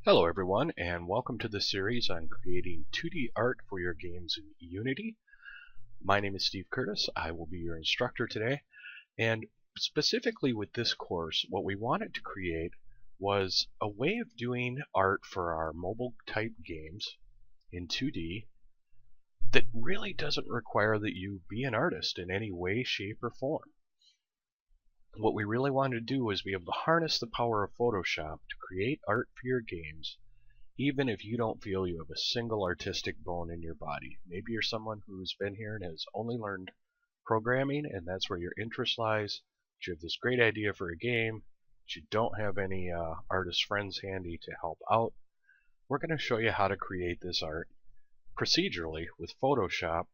Hello everyone, and welcome to this series on creating 2D art for your games in Unity. My name is Steve Curtis. I will be your instructor today, and specifically with this course, what we wanted to create was a way of doing art for our mobile type games in 2D that really doesn't require that you be an artist in any way, shape, or form. What we really wanted to do is be able to harness the power of Photoshop to create art for your games, even if you don't feel you have a single artistic bone in your body. Maybe you're someone who's been here and has only learned programming, and that's where your interest lies. But you have this great idea for a game, but you don't have any artist friends handy to help out. We're going to show you how to create this art procedurally with Photoshop,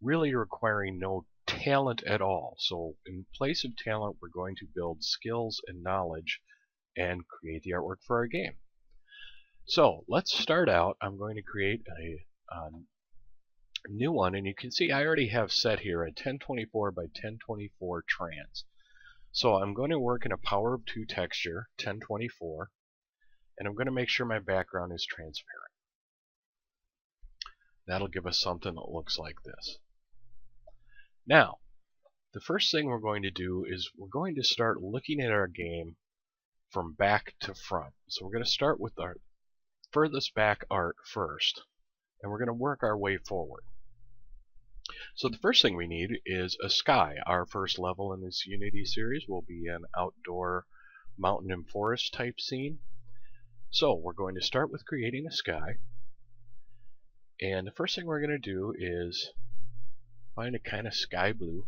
really requiring no talent at all. So in place of talent, we're going to build skills and knowledge and create the artwork for our game. So let's start out. I'm going to create a new one, and you can see I already have set here a 1024 by 1024 trans. So I'm going to work in a power of 2 texture, 1024, and I'm going to make sure my background is transparent. That'll give us something that looks like this. Now, the first thing we're going to do is we're going to start looking at our game from back to front. So we're going to start with our furthest back art first, and we're going to work our way forward. So the first thing we need is a sky. Our first level in this Unity series will be an outdoor mountain and forest type scene. So we're going to start with creating a sky, and the first thing we're going to do is find a kind of sky blue.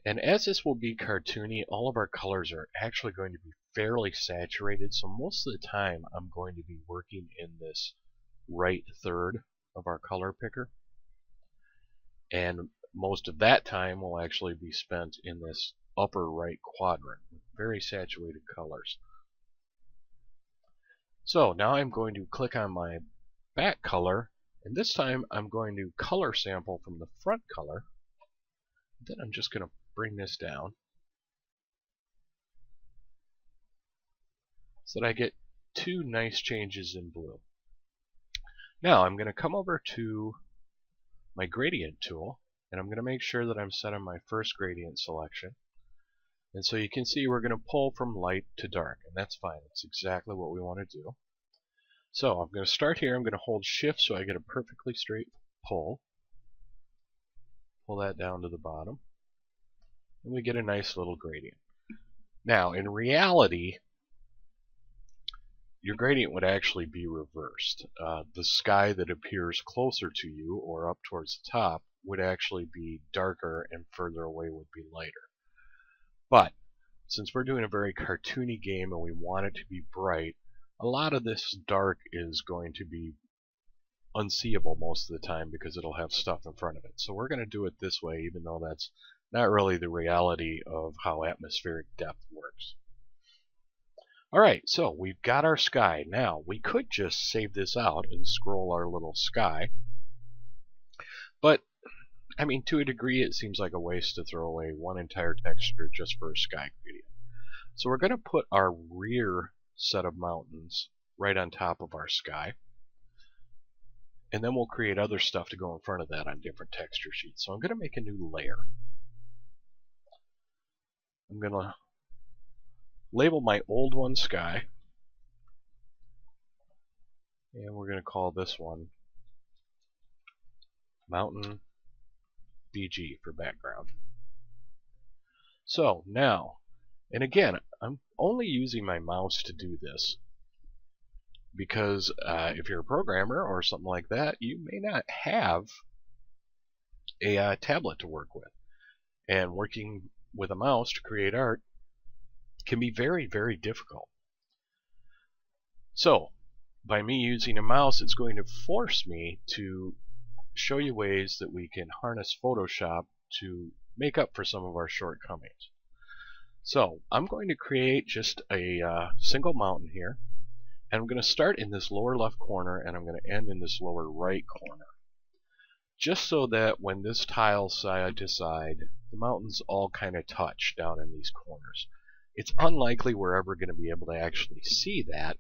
And as this will be cartoony, all of our colors are actually going to be fairly saturated, so most of the time I'm going to be working in this right third of our color picker, and most of that time will actually be spent in this upper right quadrant with very saturated colors. So now I'm going to click on my back color, and this time I'm going to color sample from the front color. Then I'm just going to bring this down so that I get two nice changes in blue. Now I'm going to come over to my gradient tool, and I'm going to make sure that I'm set on my first gradient selection. And so you can see we're going to pull from light to dark, and that's fine. That's exactly what we want to do. So I'm going to start here. I'm going to hold shift so I get a perfectly straight pull. Pull that down to the bottom, and we get a nice little gradient. Now in reality, your gradient would actually be reversed. The sky that appears closer to you or up towards the top would actually be darker, and further away would be lighter. But since we're doing a very cartoony game and we want it to be bright, a lot of this dark is going to be unseeable most of the time because it'll have stuff in front of it. So we're going to do it this way, even though that's not really the reality of how atmospheric depth works. Alright, so we've got our sky. Now, we could just save this out and scroll our little sky. But, I mean, to a degree, it seems like a waste to throw away one entire texture just for a sky gradient. So we're going to put our rear set of mountains right on top of our sky. And then we'll create other stuff to go in front of that on different texture sheets. So I'm going to make a new layer. I'm going to label my old one sky, and we're going to call this one mountain BG for background. So now, and again, I'm only using my mouse to do this because if you're a programmer or something like that, you may not have a tablet to work with, and working with a mouse to create art can be very, very difficult. So by me using a mouse, it's going to force me to show you ways that we can harness Photoshop to make up for some of our shortcomings. So I'm going to create just a single mountain here, and I'm going to start in this lower left corner, and I'm going to end in this lower right corner, just so that when this tiles side to side, the mountains all kind of touch down in these corners. It's unlikely we're ever going to be able to actually see that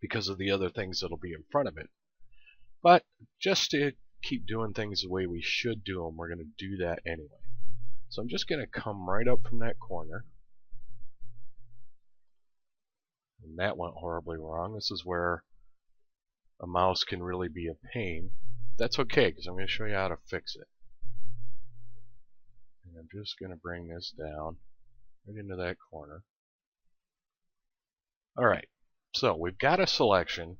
because of the other things that'll be in front of it. But just to keep doing things the way we should do them, we're going to do that anyway. So I'm just going to come right up from that corner. And that went horribly wrong. This is where a mouse can really be a pain. That's okay, because I'm going to show you how to fix it. And I'm just going to bring this down right into that corner. Alright, so we've got a selection,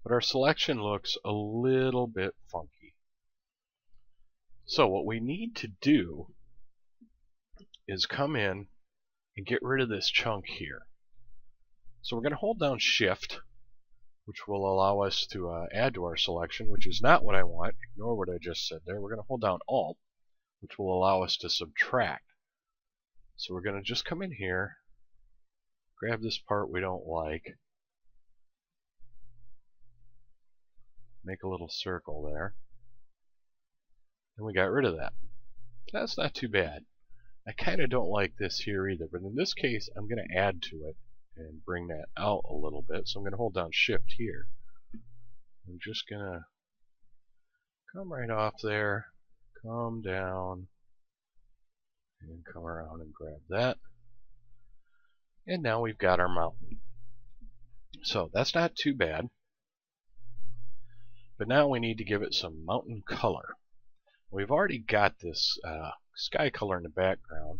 but our selection looks a little bit funky. So what we need to do is come in and get rid of this chunk here. So we're going to hold down Shift, which will allow us to add to our selection, which is not what I want. Ignore what I just said there. We're going to hold down Alt, which will allow us to subtract. So we're going to just come in here, grab this part we don't like, make a little circle there, and we got rid of that. That's not too bad. I kind of don't like this here either, but in this case I'm going to add to it and bring that out a little bit. So I'm going to hold down Shift here. I'm just going to come right off there, come down, and come around and grab that. And now we've got our mountain. So that's not too bad. But now we need to give it some mountain color. We've already got this sky color in the background.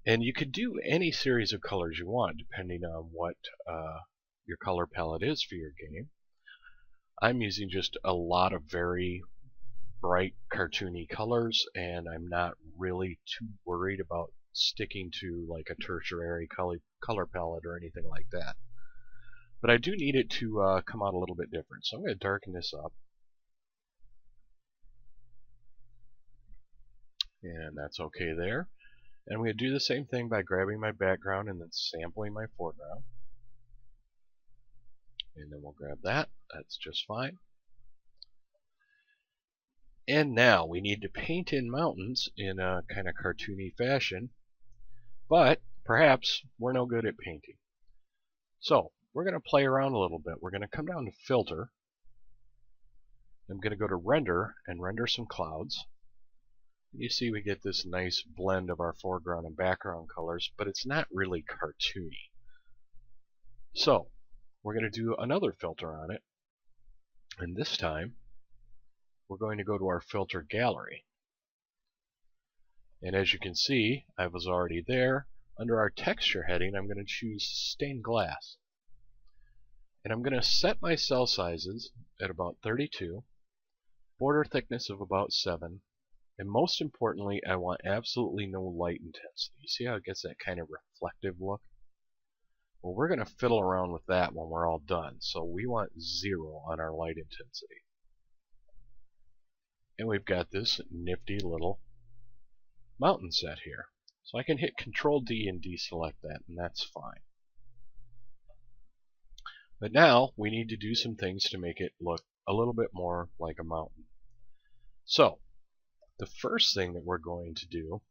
And you could do any series of colors you want depending on what your color palette is for your game. I'm using just a lot of very bright cartoony colors, and I'm not really too worried about sticking to like a tertiary color palette or anything like that. But I do need it to come out a little bit different. So I'm going to darken this up. And that's okay there. And I'm going to do the same thing by grabbing my background and then sampling my foreground. And then we'll grab that. That's just fine. And now we need to paint in mountains in a kind of cartoony fashion. But perhaps we're no good at painting. So we're going to play around a little bit. We're going to come down to Filter. I'm going to go to Render and render some clouds. You see we get this nice blend of our foreground and background colors, but it's not really cartoony. So we're going to do another filter on it, and this time we're going to go to our filter gallery. And as you can see, I was already there. Under our texture heading, I'm going to choose stained glass. And I'm going to set my cell sizes at about 32, border thickness of about 7, and most importantly, I want absolutely no light intensity. You see how it gets that kind of reflective look? Well, we're going to fiddle around with that when we're all done. So we want 0 on our light intensity. And we've got this nifty little mountain set here. So I can hit Control D and deselect that, and that's fine. But now we need to do some things to make it look a little bit more like a mountain. So the first thing that we're going to do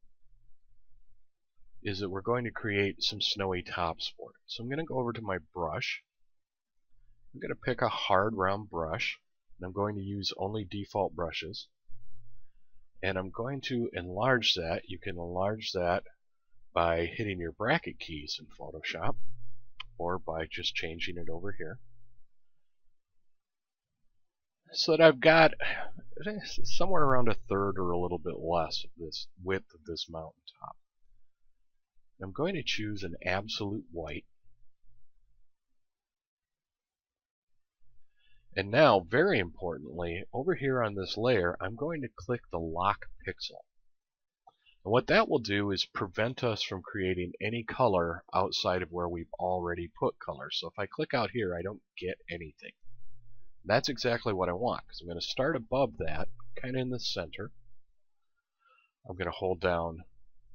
is that we're going to create some snowy tops for it. So I'm going to go over to my brush. I'm going to pick a hard round brush, and I'm going to use only default brushes. And I'm going to enlarge that. You can enlarge that by hitting your bracket keys in Photoshop, or by just changing it over here. So that I've got somewhere around 1/3 or a little bit less of this width of this mountaintop. I'm going to choose an absolute white. And now, very importantly, over here on this layer, I'm going to click the lock pixel. And what that will do is prevent us from creating any color outside of where we've already put color. So if I click out here, I don't get anything. That's exactly what I want, because I'm going to start above that, kind of in the center. I'm going to hold down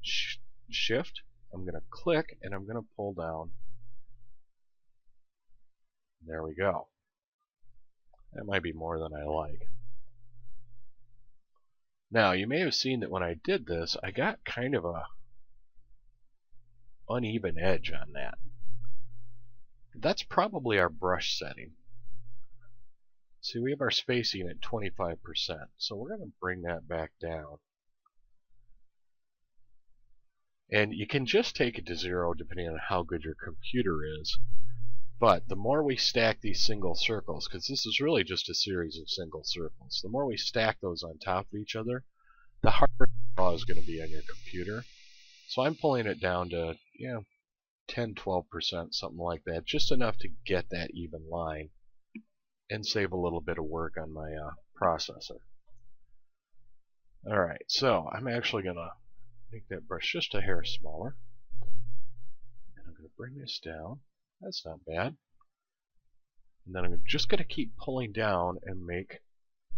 Shift. I'm going to click, and I'm going to pull down. There we go. That might be more than I like. Now, you may have seen that when I did this, I got kind of a uneven edge on that. That's probably our brush setting. See, we have our spacing at 25%, so we're going to bring that back down. And you can just take it to 0 depending on how good your computer is. But the more we stack these single circles, because this is really just a series of single circles, the more we stack those on top of each other, the harder the draw is going to be on your computer. So I'm pulling it down to 10-12%, something like that, just enough to get that even line and save a little bit of work on my processor. Alright, so I'm actually going to make that brush just a hair smaller. And I'm going to bring this down. That's not bad. And then I'm just going to keep pulling down and make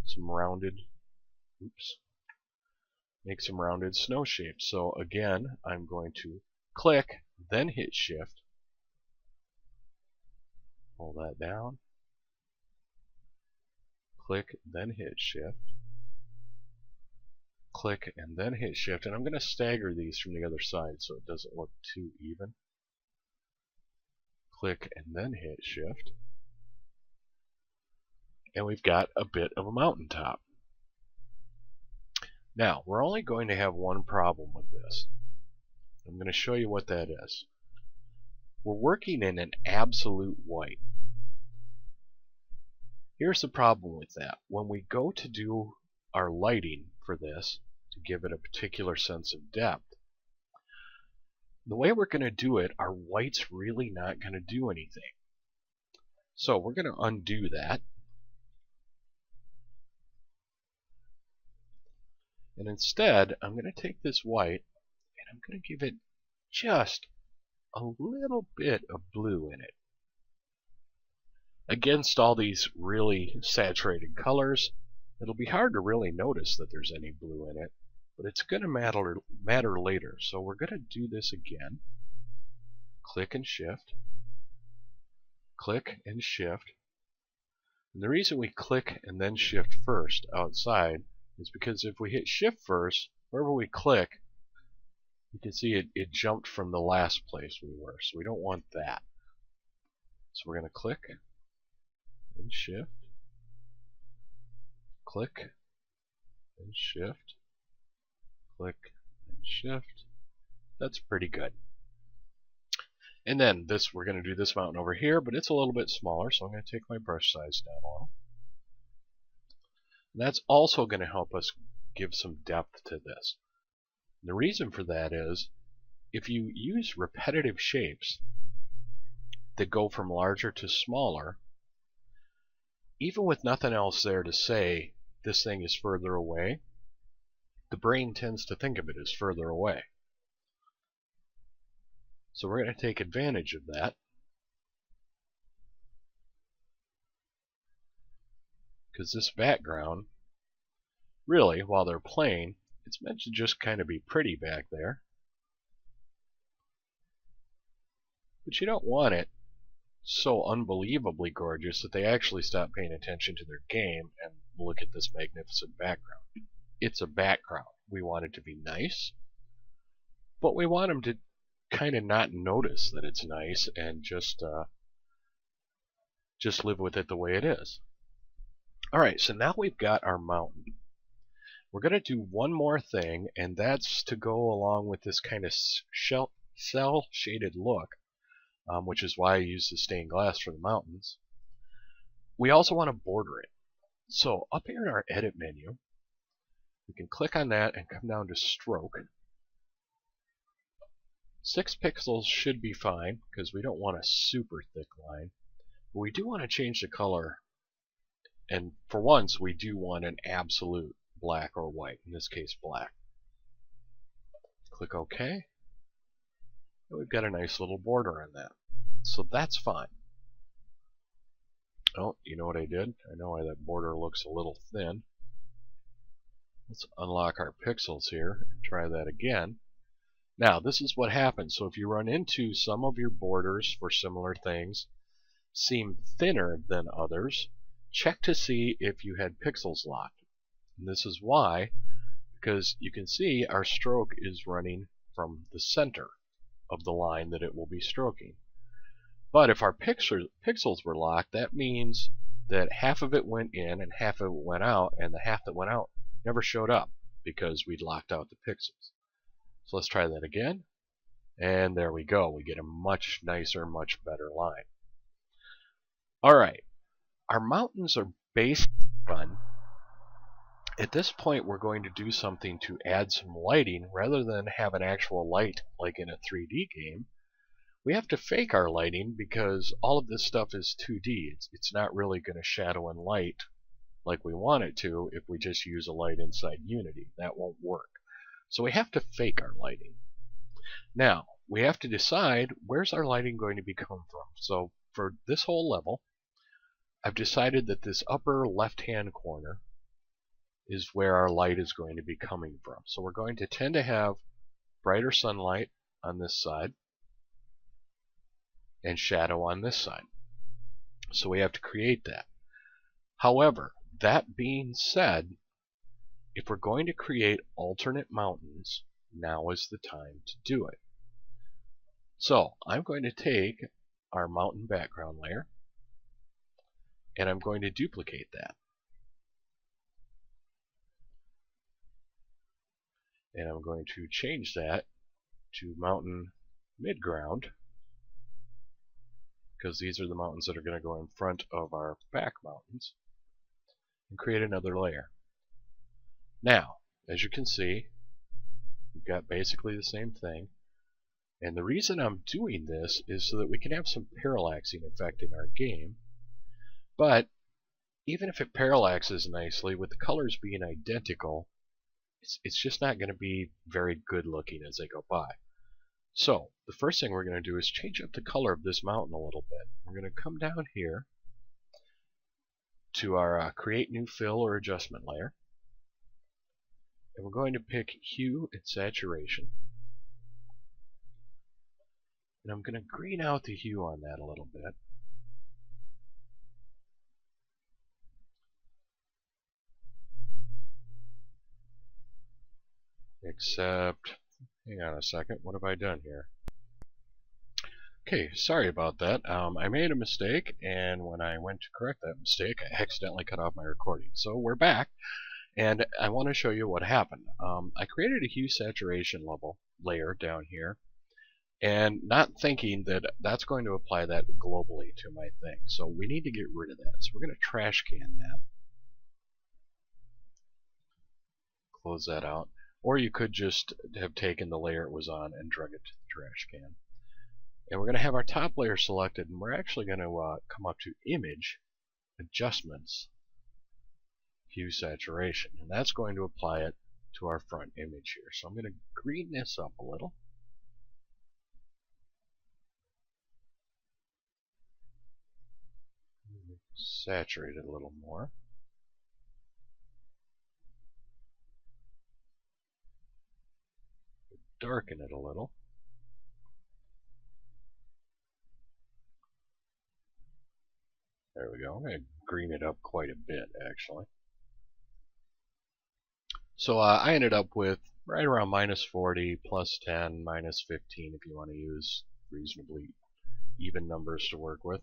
some rounded, make some rounded snow shapes. So again, I'm going to click, then hit Shift, pull that down, click, then hit Shift, click, and then hit Shift, and I'm going to stagger these from the other side so it doesn't look too even. Click, and then hit Shift, and we've got a bit of a mountaintop. Now, we're only going to have one problem with this. I'm going to show you what that is. We're working in an absolute white. Here's the problem with that. When we go to do our lighting for this, to give it a particular sense of depth, the way we're going to do it, our white's really not going to do anything. So we're going to undo that. And instead, I'm going to take this white and I'm going to give it just a little bit of blue in it. Against all these really saturated colors, it'll be hard to really notice that there's any blue in it, but it's going to matter later. So we're going to do this again. Click and Shift. Click and Shift. And the reason we click and then Shift first outside is because if we hit Shift first, wherever we click, you can see it jumped from the last place we were. So we don't want that. So we're going to click and Shift, click and Shift, click and Shift. That's pretty good. And then we're going to do this mountain over here, but it's a little bit smaller, so I'm going to take my brush size down a little. And that's also going to help us give some depth to this. And the reason for that is, if you use repetitive shapes that go from larger to smaller, even with nothing else there to say this thing is further away, the brain tends to think of it as further away. So we're going to take advantage of that. Because this background, really, while they're playing, it's meant to just kind of be pretty back there. But you don't want it so unbelievably gorgeous that they actually stop paying attention to their game and look at this magnificent background. It's a background. We want it to be nice, but we want them to kind of not notice that it's nice and just live with it the way it is. Alright, so now we've got our mountain. We're going to do one more thing, and that's to go along with this kind of cell shaded look, which is why I use the stained glass for the mountains. We also want to border it. So up here in our edit menu, we can click on that and come down to stroke. 6 pixels should be fine because we don't want a super thick line, but we do want to change the color, and for once we do want an absolute black or white, in this case black. Click OK, and we've got a nice little border on that. So that's fine. Oh, you know what I did? I know why that border looks a little thin. Let's unlock our pixels here and try that again. Now, this is what happens. So if you run into some of your borders for similar things seem thinner than others, check to see if you had pixels locked. And this is why, because you can see our stroke is running from the center of the line that it will be stroking. But if our pixels were locked, that means that half of it went in and half of it went out, and the half that went out never showed up because we'd locked out the pixels. So let's try that again. And there we go. We get a much nicer, much better line. Alright, our mountains are basically done. At this point, we're going to do something to add some lighting rather than have an actual light like in a 3D game. We have to fake our lighting because all of this stuff is 2D. It's not really going to shadow and light like we want it to if we just use a light inside Unity. That won't work. So we have to fake our lighting. Now, we have to decide where's our lighting going to be coming from. So for this whole level, I've decided that this upper left-hand corner is where our light is going to be coming from. So we're going to tend to have brighter sunlight on this side and shadow on this side. So we have to create that. However, that being said, if we're going to create alternate mountains, now is the time to do it. So I'm going to take our mountain background layer and I'm going to duplicate that. And I'm going to change that to mountain midground, because these are the mountains that are going to go in front of our back mountains, and create another layer. Now, as you can see, we've got basically the same thing, and the reason I'm doing this is so that we can have some parallaxing effect in our game. But even if it parallaxes nicely, with the colors being identical, it's just not going to be very good looking as they go by. So the first thing we're going to do is change up the color of this mountain a little bit. We're going to come down here to our create new fill or adjustment layer, and we're going to pick hue and saturation, and I'm going to green out the hue on that a little bit. Except, hang on a second, what have I done here? Okay, sorry about that. I made a mistake, and when I went to correct that mistake, I accidentally cut off my recording. So we're back, and I want to show you what happened. I created a hue saturation level layer down here, and not thinking that that's going to apply that globally to my thing. So we need to get rid of that. So we're going to trash can that. Close that out. Or you could just have taken the layer it was on and drug it to the trash can. And we're going to have our top layer selected, and we're actually going to come up to Image, Adjustments, Hue Saturation. And that's going to apply it to our front image here. So I'm going to green this up a little. Saturate it a little more. Darken it a little. There we go. I'm going to green it up quite a bit, actually. So I ended up with right around -40, +10, -15 if you want to use reasonably even numbers to work with.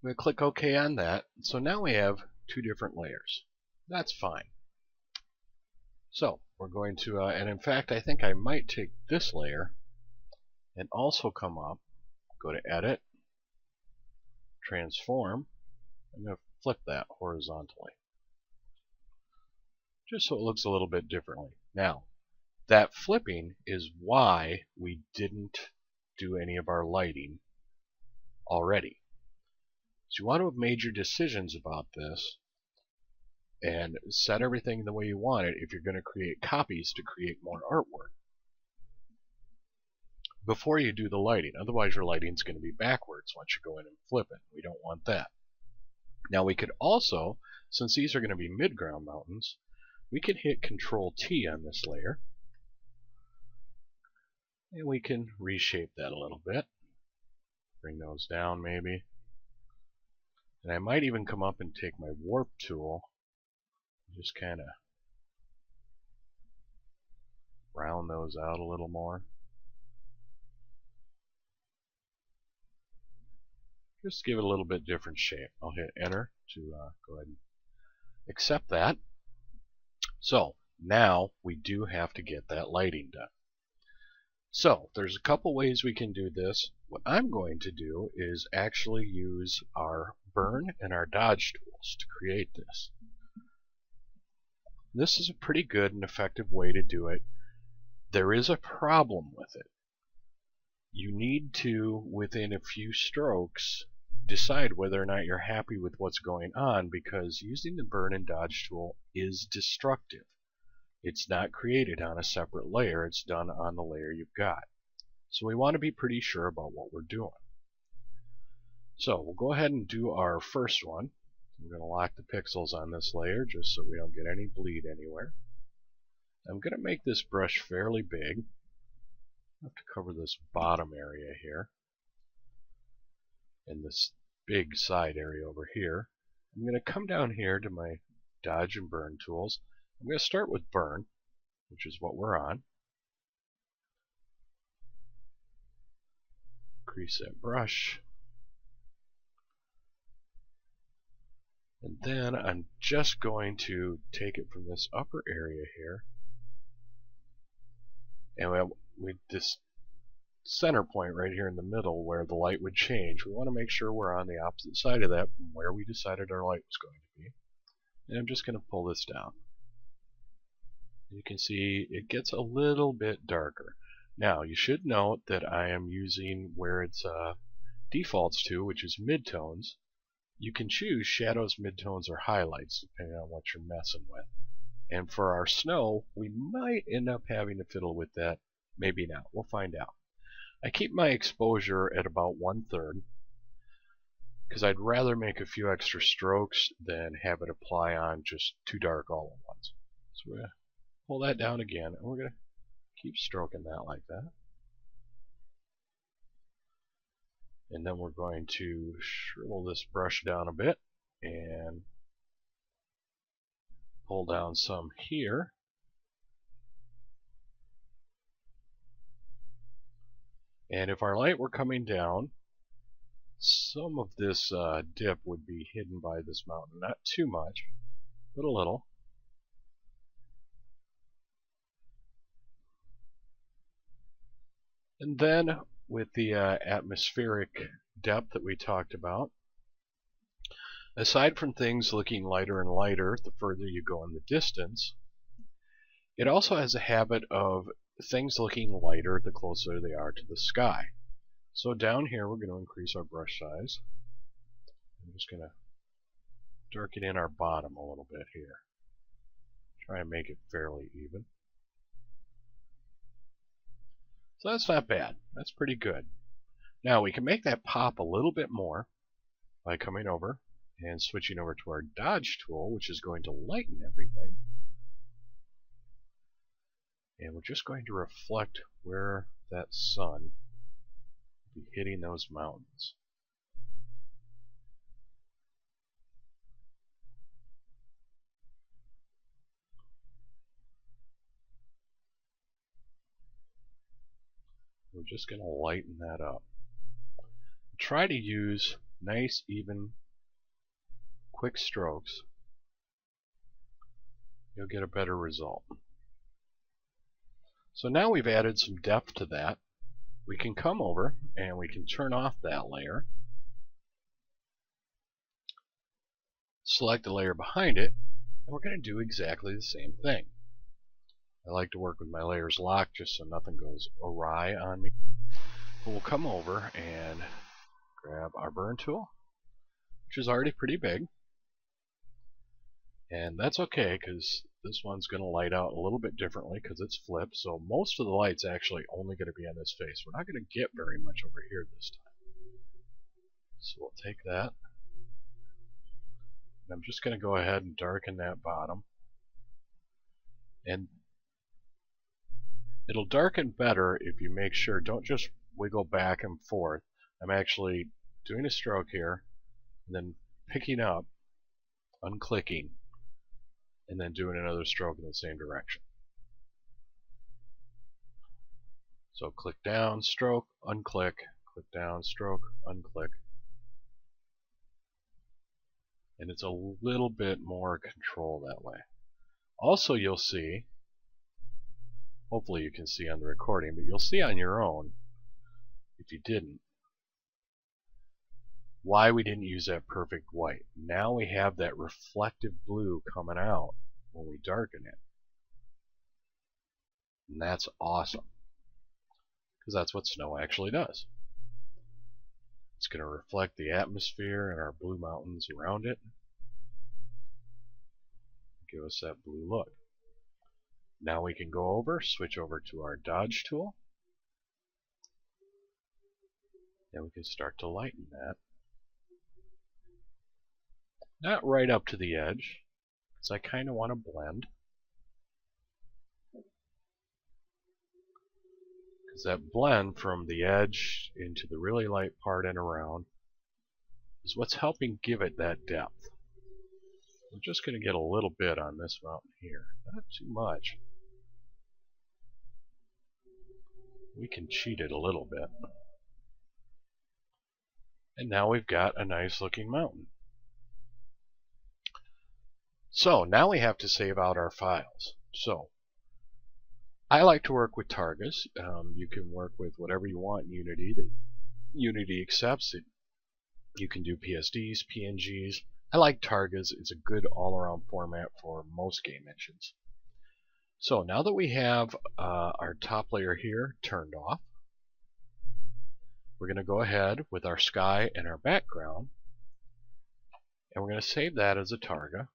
I'm going to click OK on that. So now we have two different layers. That's fine. So we're going to, and in fact I think I might take this layer and also come up, go to Edit, Transform. I'm going to flip that horizontally, just so it looks a little bit differently. Now, that flipping is why we didn't do any of our lighting already. So you want to have made your decisions about this and set everything the way you want it if you're going to create copies to create more artwork before you do the lighting. Otherwise your lighting's going to be backwards once you go in and flip it. We don't want that. Now we could also, since these are going to be midground mountains, we can hit Control T on this layer and we can reshape that a little bit. Bring those down maybe. And I might even come up and take my warp tool and just kind of round those out a little more. Just give it a little bit different shape. I'll hit enter to go ahead and accept that. So now we do have to get that lighting done. So there's a couple ways we can do this. What I'm going to do is actually use our burn and our dodge tools to create this. This is a pretty good and effective way to do it. There is a problem with it. You need to, within a few strokes, decide whether or not you're happy with what's going on, because using the burn and dodge tool is destructive. It's not created on a separate layer, it's done on the layer you've got. So we want to be pretty sure about what we're doing. So we'll go ahead and do our first one. We're going to lock the pixels on this layer just so we don't get any bleed anywhere. I'm going to make this brush fairly big. I have to cover this bottom area here and this big side area over here. I'm going to come down here to my dodge and burn tools. I'm going to start with burn, which is what we're on. Increase that brush. And then I'm just going to take it from this upper area here, and with this center point right here in the middle where the light would change, we want to make sure we're on the opposite side of that from where we decided our light was going to be. And I'm just going to pull this down. You can see it gets a little bit darker. Now you should note that I am using where it's defaults to, which is midtones. You can choose shadows, midtones, or highlights depending on what you're messing with. And for our snow, we might end up having to fiddle with that. Maybe not. We'll find out. I keep my exposure at about 1/3 because I'd rather make a few extra strokes than have it apply on just too dark all at once. So we're going to pull that down again, and we're going to keep stroking that like that. And then we're going to shrivel this brush down a bit and pull down some here. And if our light were coming down, some of this dip would be hidden by this mountain. Not too much, but a little. And then with the atmospheric depth that we talked about, aside from things looking lighter and lighter the further you go in the distance, it also has a habit of things looking lighter the closer they are to the sky. So down here we're going to increase our brush size. I'm just going to darken in our bottom a little bit here. Try and make it fairly even. So that's not bad. That's pretty good. Now we can make that pop a little bit more by coming over and switching over to our dodge tool, which is going to lighten everything. And we're just going to reflect where that sun will be hitting those mountains. We're just going to lighten that up. Try to use nice, even, quick strokes. You'll get a better result. So now we've added some depth to that. We can come over and we can turn off that layer. Select the layer behind it, and we're going to do exactly the same thing. I like to work with my layers locked just so nothing goes awry on me. But we'll come over and grab our burn tool, which is already pretty big. And that's okay, because this one's going to light out a little bit differently because it's flipped. So most of the light's actually only going to be on this face. We're not going to get very much over here this time. So we'll take that. And I'm just going to go ahead and darken that bottom. And it'll darken better if you make sure, don't just wiggle back and forth. I'm actually doing a stroke here, and then picking up, unclicking, and then doing another stroke in the same direction. So click down, stroke, unclick, click down, stroke, unclick. and it's a little bit more control that way. Also, you'll see, hopefully you can see on the recording, but you'll see on your own, if you didn't, why we didn't use that perfect white. Now we have that reflective blue coming out when we darken it. And that's awesome, because that's what snow actually does. It's going to reflect the atmosphere and our blue mountains around it. Give us that blue look. Now we can go over, switch over to our dodge tool, and we can start to lighten that. Not right up to the edge, because I kind of want to blend. Because that blend from the edge into the really light part and around is what's helping give it that depth. I'm just going to get a little bit on this mountain here, not too much. We can cheat it a little bit. And now we've got a nice looking mountain. So now we have to save out our files. So I like to work with targas. You can work with whatever you want in Unity that Unity accepts. You can do PSDs, PNGs. I like targas. It's a good all-around format for most game engines. So now that we have our top layer here turned off, we're going to go ahead with our sky and our background, and we're going to save that as a targa.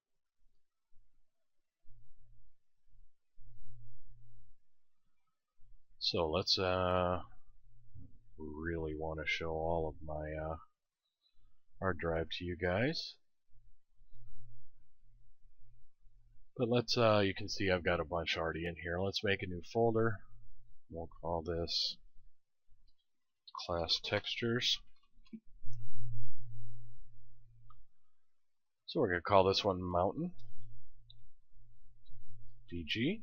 So let's really want to show all of my hard drive to you guys. But let's, you can see I've got a bunch already in here. Let's make a new folder. We'll call this class textures. So we're going to call this one mountain. DG.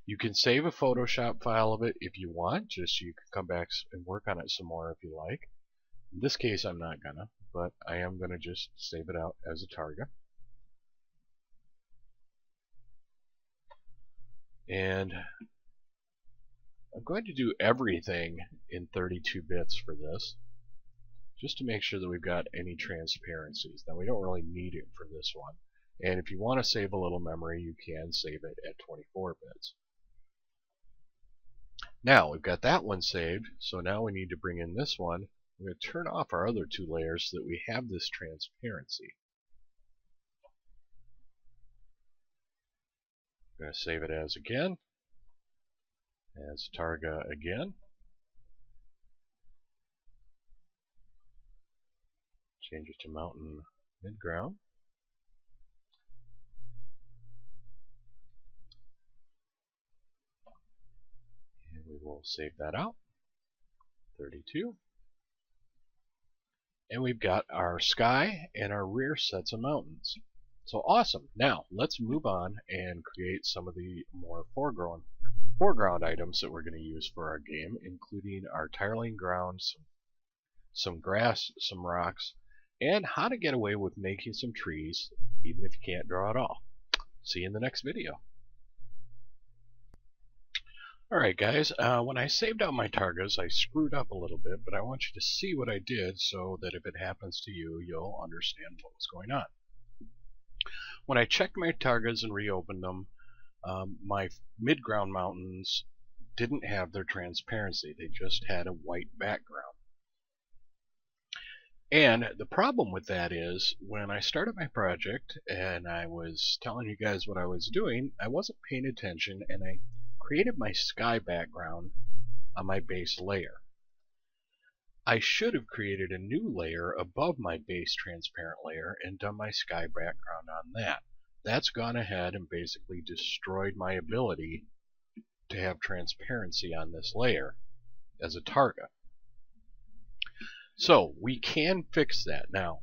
You can save a Photoshop file of it if you want, just so you can come back and work on it some more if you like. In this case I'm not gonna, but I am gonna just save it out as a targa. And I'm going to do everything in 32 bits for this, just to make sure that we've got any transparencies. Now we don't really need it for this one. And if you want to save a little memory, you can save it at 24 bits. Now we've got that one saved, so now we need to bring in this one. We're going to turn off our other two layers so that we have this transparency. I'm going to save it as again, as targa again. Change it to mountain midground. We will save that out. 32. And we've got our sky and our rear sets of mountains. So awesome. Now let's move on and create some of the more foreground items that we're going to use for our game, including our tiling ground, some grass, some rocks, and how to get away with making some trees even if you can't draw at all. See you in the next video. Alright guys, when I saved out my targas I screwed up a little bit, but I want you to see what I did so that if it happens to you, you'll understand what was going on. When I checked my targas and reopened them, my midground mountains didn't have their transparency. They just had a white background. And the problem with that is, when I started my project and I was telling you guys what I was doing, I wasn't paying attention and I created my sky background on my base layer. I should have created a new layer above my base transparent layer and done my sky background on that. That's gone ahead and basically destroyed my ability to have transparency on this layer as a targa. So we can fix that. Now,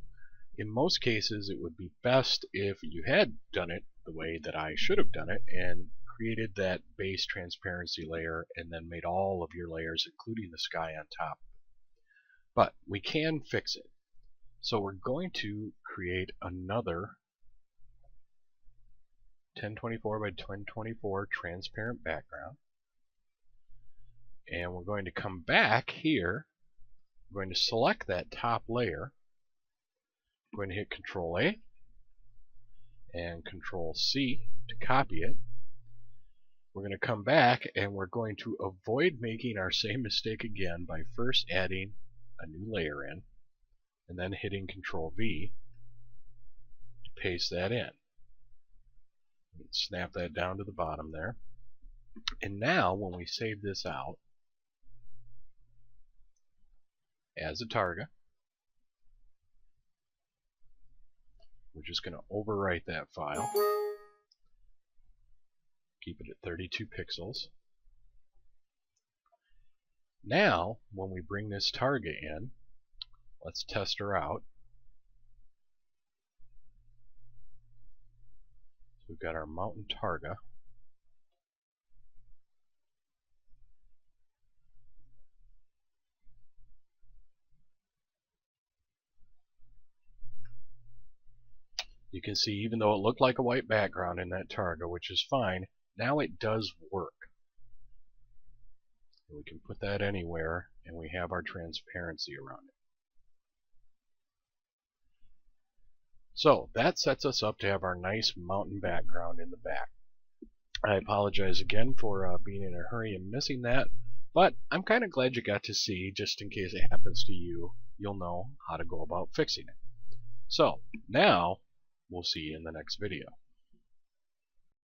in most cases it would be best if you had done it the way that I should have done it and created that base transparency layer and then made all of your layers, including the sky, on top. But we can fix it. So we're going to create another 1024 by 1024 transparent background. And we're going to come back here. We're going to select that top layer. We're going to hit Control A and Control C to copy it. We're going to come back and we're going to avoid making our same mistake again by first adding a new layer in and then hitting Control V to paste that in. Snap that down to the bottom there. And now when we save this out as a target, we're just going to overwrite that file. Keep it at 32 pixels. Now, when we bring this target in, let's test her out. So we've got our mountain targa. You can see even though it looked like a white background in that targa, which is fine, now it does work. And we can put that anywhere and we have our transparency around it. So that sets us up to have our nice mountain background in the back. I apologize again for being in a hurry and missing that, but I'm kind of glad you got to see, just in case it happens to you, you'll know how to go about fixing it. So now we'll see you in the next video.